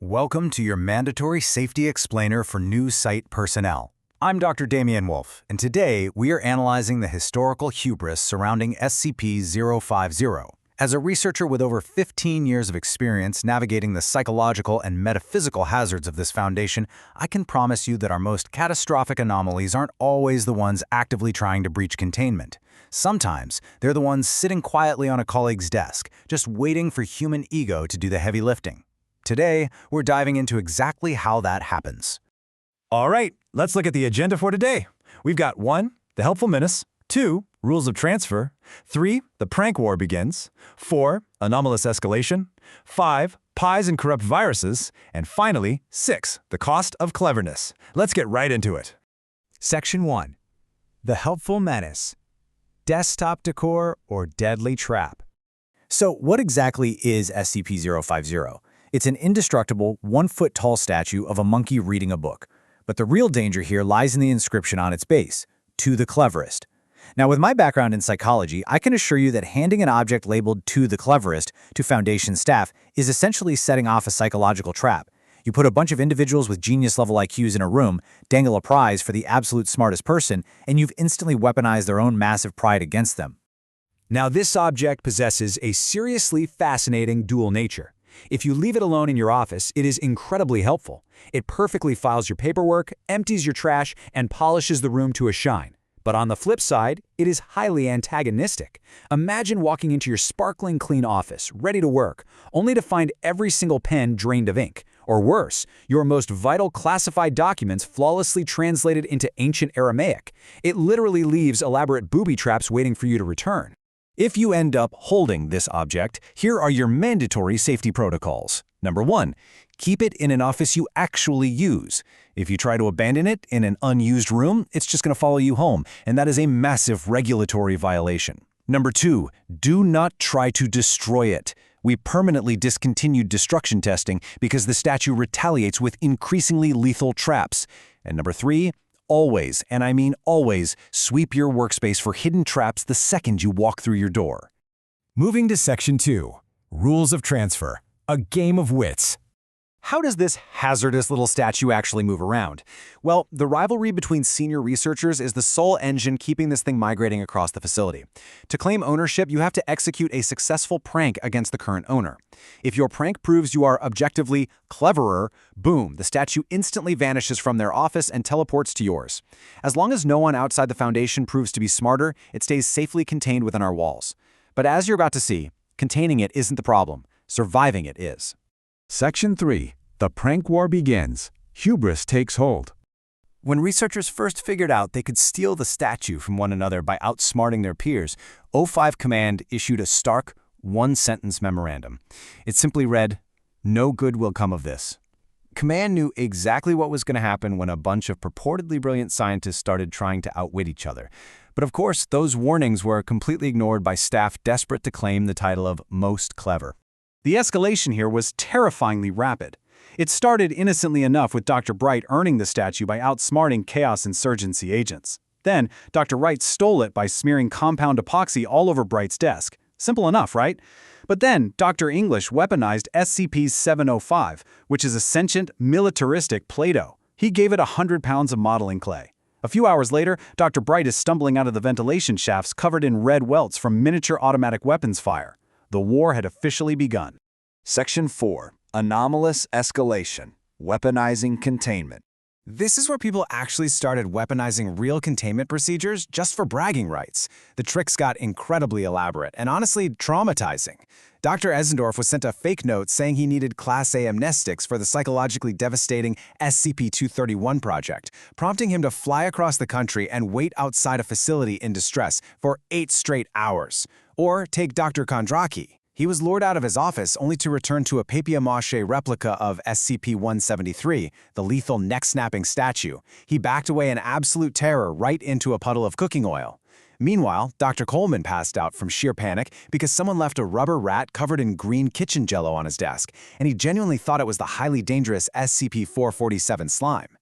Welcome to your mandatory safety explainer for new site personnel. I'm Dr. Damian Wolf, and today we are analyzing the historical hubris surrounding SCP-050. As a researcher with over 15 years of experience navigating the psychological and metaphysical hazards of this foundation, I can promise you that our most catastrophic anomalies aren't always the ones actively trying to breach containment. Sometimes they're the ones sitting quietly on a colleague's desk, just waiting for human ego to do the heavy lifting. Today, we're diving into exactly how that happens. All right, let's look at the agenda for today. We've got 1. The helpful menace. 2. Rules of transfer. 3. The prank war begins. 4. Anomalous escalation. 5. Pies and corrupt viruses. And finally, 6. The cost of cleverness. Let's get right into it. Section 1. The helpful menace. Desktop decor or deadly trap. So what exactly is SCP-050? It's an indestructible, 1-foot-tall statue of a monkey reading a book. But the real danger here lies in the inscription on its base, "To the Cleverest." Now, with my background in psychology, I can assure you that handing an object labeled "To the Cleverest" to Foundation staff is essentially setting off a psychological trap. You put a bunch of individuals with genius-level IQs in a room, dangle a prize for the absolute smartest person, and you've instantly weaponized their own massive pride against them. Now, this object possesses a seriously fascinating dual nature. If you leave it alone in your office, it is incredibly helpful. It perfectly files your paperwork, empties your trash, and polishes the room to a shine. But on the flip side, it is highly antagonistic. Imagine walking into your sparkling clean office, ready to work, only to find every single pen drained of ink. Or worse, your most vital classified documents flawlessly translated into ancient Aramaic. It literally leaves elaborate booby traps waiting for you to return. If you end up holding this object, here are your mandatory safety protocols. Number 1, keep it in an office you actually use. If you try to abandon it in an unused room, it's just going to follow you home, and that is a massive regulatory violation. Number 2, do not try to destroy it. We permanently discontinued destruction testing because the statue retaliates with increasingly lethal traps. And number 3, always, and I mean always, sweep your workspace for hidden traps the second you walk through your door. Moving to Section 2. Rules of transfer. A game of wits. How does this hazardous little statue actually move around? Well, the rivalry between senior researchers is the sole engine keeping this thing migrating across the facility. To claim ownership, you have to execute a successful prank against the current owner. If your prank proves you are objectively cleverer, boom, the statue instantly vanishes from their office and teleports to yours. As long as no one outside the Foundation proves to be smarter, it stays safely contained within our walls. But as you're about to see, containing it isn't the problem. Surviving it is. Section 3. The prank war begins. Hubris takes hold. When researchers first figured out they could steal the statue from one another by outsmarting their peers, O5 Command issued a stark, one-sentence memorandum. It simply read, "No good will come of this." Command knew exactly what was going to happen when a bunch of purportedly brilliant scientists started trying to outwit each other. But of course, those warnings were completely ignored by staff desperate to claim the title of most clever. The escalation here was terrifyingly rapid. It started innocently enough with Dr. Bright earning the statue by outsmarting Chaos Insurgency agents. Then, Dr. Wright stole it by smearing compound epoxy all over Bright's desk. Simple enough, right? But then, Dr. English weaponized SCP-705, which is a sentient, militaristic Play-Doh. He gave it 100 pounds of modeling clay. A few hours later, Dr. Bright is stumbling out of the ventilation shafts covered in red welts from miniature automatic weapons fire. The war had officially begun. Section 4. Anomalous Escalation. Weaponizing Containment. This is where people actually started weaponizing real containment procedures just for bragging rights. The tricks got incredibly elaborate and honestly traumatizing. Dr. Eisendorf was sent a fake note saying he needed Class A amnestics for the psychologically devastating SCP-231 project, prompting him to fly across the country and wait outside a facility in distress for 8 straight hours. Or take Dr. Kondraki. He was lured out of his office only to return to a papier-mâché replica of SCP-173, the lethal neck-snapping statue. He backed away in absolute terror right into a puddle of cooking oil. Meanwhile, Dr. Coleman passed out from sheer panic because someone left a rubber rat covered in green kitchen jello on his desk, and he genuinely thought it was the highly dangerous SCP-447 slime.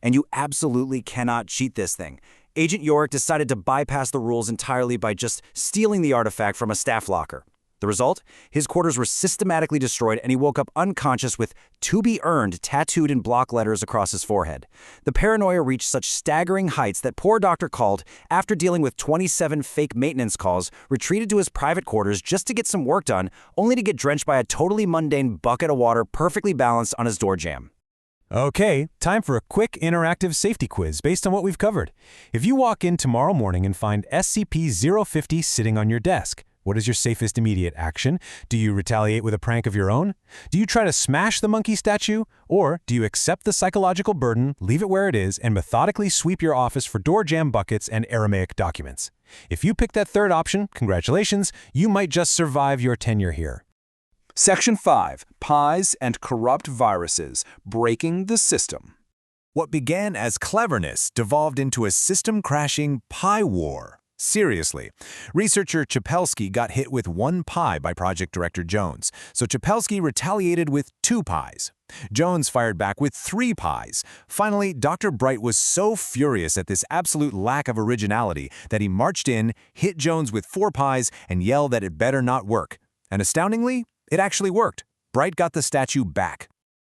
And you absolutely cannot cheat this thing. Agent Yorick decided to bypass the rules entirely by just stealing the artifact from a staff locker. The result? His quarters were systematically destroyed and he woke up unconscious with "to be earned" tattooed in block letters across his forehead. The paranoia reached such staggering heights that poor Dr. Called, after dealing with 27 fake maintenance calls, retreated to his private quarters just to get some work done, only to get drenched by a totally mundane bucket of water perfectly balanced on his door jamb. Okay, time for a quick interactive safety quiz based on what we've covered. If you walk in tomorrow morning and find SCP-050 sitting on your desk, what is your safest immediate action? Do you retaliate with a prank of your own? Do you try to smash the monkey statue? Or do you accept the psychological burden, leave it where it is, and methodically sweep your office for door jam buckets and Aramaic documents? If you pick that third option, congratulations, you might just survive your tenure here. Section 5. Pies and Corrupt Viruses, Breaking the System. What began as cleverness devolved into a system-crashing pie war. Seriously, researcher Chapelsky got hit with 1 pie by Project Director Jones, so Chapelsky retaliated with 2 pies. Jones fired back with 3 pies. Finally, Dr. Bright was so furious at this absolute lack of originality that he marched in, hit Jones with 4 pies, and yelled that it better not work. And astoundingly, it actually worked. Bright got the statue back.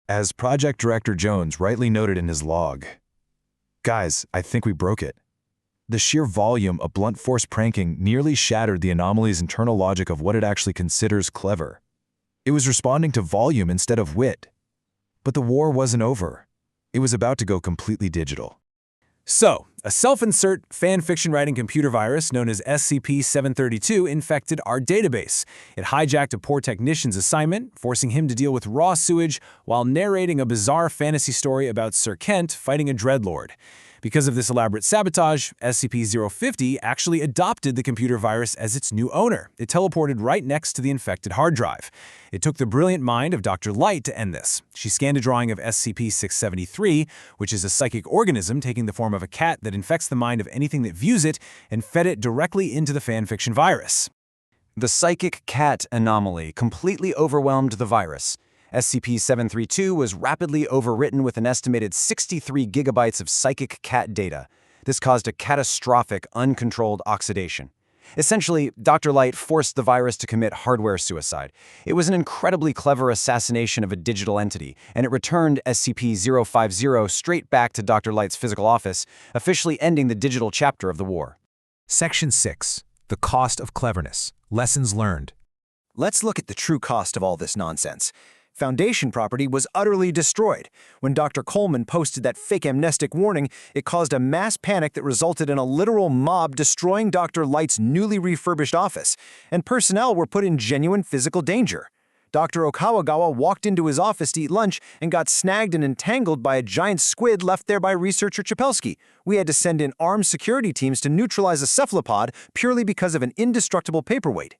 As Project Director Jones rightly noted in his log, "Guys, I think we broke it." The sheer volume of blunt force pranking nearly shattered the anomaly's internal logic of what it actually considers clever. It was responding to volume instead of wit. But the war wasn't over. It was about to go completely digital. So, a self-insert fan-fiction writing computer virus known as SCP-732 infected our database. It hijacked a poor technician's assignment, forcing him to deal with raw sewage while narrating a bizarre fantasy story about Sir Kent fighting a dreadlord. Because of this elaborate sabotage, SCP-050 actually adopted the computer virus as its new owner. It teleported right next to the infected hard drive. It took the brilliant mind of Dr. Light to end this. She scanned a drawing of SCP-673, which is a psychic organism taking the form of a cat that infects the mind of anything that views it, and fed it directly into the fanfiction virus. The psychic cat anomaly completely overwhelmed the virus. SCP-732 was rapidly overwritten with an estimated 63 gigabytes of psychic cat data. This caused a catastrophic, uncontrolled oxidation. Essentially, Dr. Light forced the virus to commit hardware suicide. It was an incredibly clever assassination of a digital entity, and it returned SCP-050 straight back to Dr. Light's physical office, officially ending the digital chapter of the war. Section 6. The Cost of Cleverness. Lessons Learned. Let's look at the true cost of all this nonsense. Foundation property was utterly destroyed. When Dr. Coleman posted that fake amnestic warning, it caused a mass panic that resulted in a literal mob destroying Dr. Light's newly refurbished office, and personnel were put in genuine physical danger. Dr. Okawagawa walked into his office to eat lunch and got snagged and entangled by a giant squid left there by researcher Chapelsky. We had to send in armed security teams to neutralize a cephalopod purely because of an indestructible paperweight.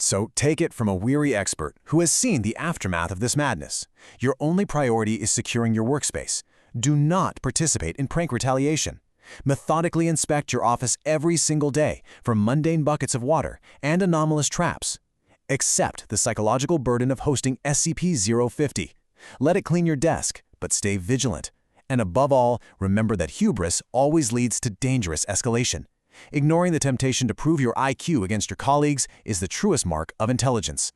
So take it from a weary expert who has seen the aftermath of this madness. Your only priority is securing your workspace. Do not participate in prank retaliation. Methodically inspect your office every single day for mundane buckets of water and anomalous traps. Accept the psychological burden of hosting SCP-050. Let it clean your desk, but stay vigilant. And above all, remember that hubris always leads to dangerous escalation. Ignoring the temptation to prove your IQ against your colleagues is the truest mark of intelligence.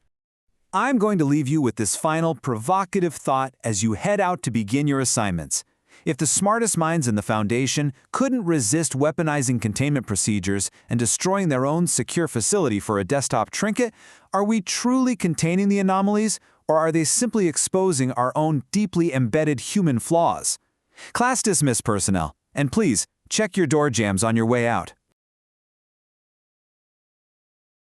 I'm going to leave you with this final provocative thought as you head out to begin your assignments. If the smartest minds in the Foundation couldn't resist weaponizing containment procedures and destroying their own secure facility for a desktop trinket, are we truly containing the anomalies, or are they simply exposing our own deeply embedded human flaws? Class dismissed, personnel, and please check your door jambs on your way out.